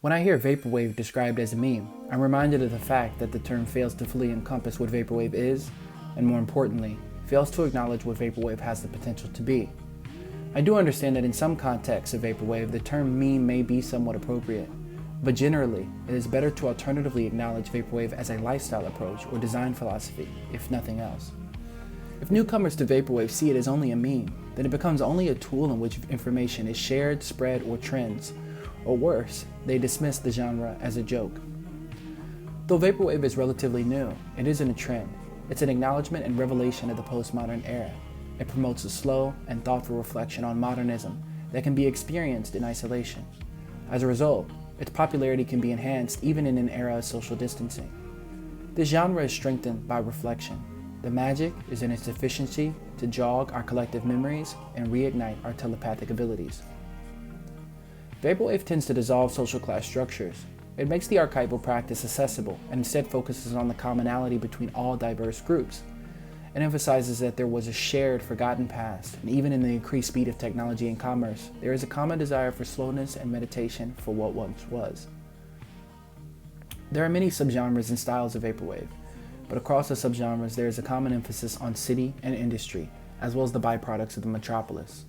When I hear vaporwave described as a meme, I'm reminded of the fact that the term fails to fully encompass what vaporwave is, and more importantly, fails to acknowledge what vaporwave has the potential to be. I do understand that in some contexts of vaporwave, the term meme may be somewhat appropriate, but generally, it is better to alternatively acknowledge vaporwave as a lifestyle approach or design philosophy, if nothing else. If newcomers to vaporwave see it as only a meme, then it becomes only a tool in which information is shared, spread, or trends. Or worse, they dismiss the genre as a joke. Though vaporwave is relatively new, it isn't a trend. It's an acknowledgement and revelation of the postmodern era. It promotes a slow and thoughtful reflection on modernism that can be experienced in isolation. As a result, its popularity can be enhanced even in an era of social distancing. This genre is strengthened by reflection. The magic is in its efficiency to jog our collective memories and reignite our telepathic abilities. Vaporwave tends to dissolve social class structures. It makes the archival practice accessible and instead focuses on the commonality between all diverse groups. It emphasizes that there was a shared, forgotten past, and even in the increased speed of technology and commerce, there is a common desire for slowness and meditation for what once was. There are many subgenres and styles of vaporwave, but across the subgenres there is a common emphasis on city and industry, as well as the byproducts of the metropolis.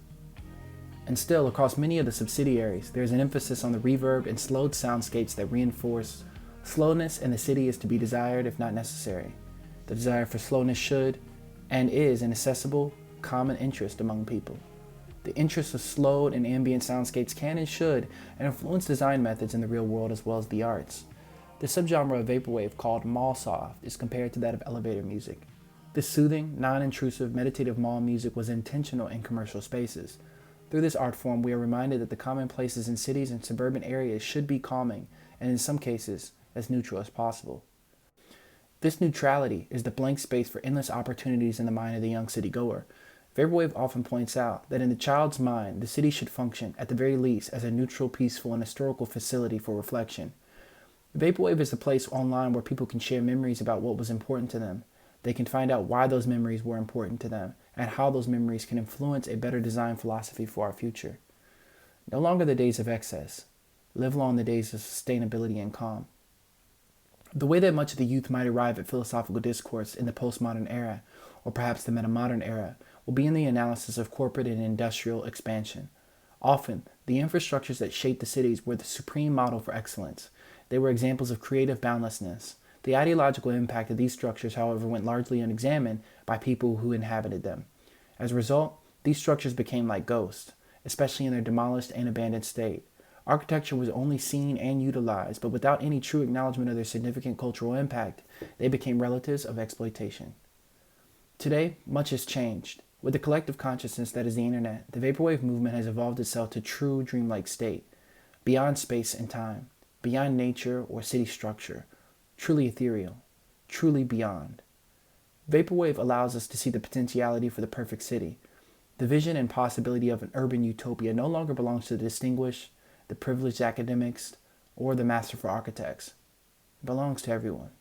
And still, across many of the subsidiaries, there is an emphasis on the reverb and slowed soundscapes that reinforce slowness in the city is to be desired if not necessary. The desire for slowness should and is an accessible, common interest among people. The interest of slowed and ambient soundscapes can and should influence design methods in the real world as well as the arts. The subgenre of vaporwave called mall soft is compared to that of elevator music. This soothing, non-intrusive, meditative mall music was intentional in commercial spaces. Through this art form, we are reminded that the commonplaces in cities and suburban areas should be calming, and in some cases, as neutral as possible. This neutrality is the blank space for endless opportunities in the mind of the young city-goer. Vaporwave often points out that in the child's mind, the city should function, at the very least, as a neutral, peaceful, and historical facility for reflection. Vaporwave is the place online where people can share memories about what was important to them. They can find out why those memories were important to them, and how those memories can influence a better design philosophy for our future. No longer the days of excess. Live long the days of sustainability and calm. The way that much of the youth might arrive at philosophical discourse in the postmodern era, or perhaps the metamodern era, will be in the analysis of corporate and industrial expansion. Often, the infrastructures that shaped the cities were the supreme model for excellence. They were examples of creative boundlessness. The ideological impact of these structures, however, went largely unexamined by people who inhabited them. As a result, these structures became like ghosts, especially in their demolished and abandoned state. Architecture was only seen and utilized, but without any true acknowledgement of their significant cultural impact, they became relatives of exploitation. Today, much has changed. With the collective consciousness that is the internet, the vaporwave movement has evolved itself to true dreamlike state, beyond space and time, beyond nature or city structure, truly ethereal, truly beyond. Vaporwave allows us to see the potentiality for the perfect city. The vision and possibility of an urban utopia no longer belongs to the distinguished, the privileged academics, or the masterful architects. It belongs to everyone.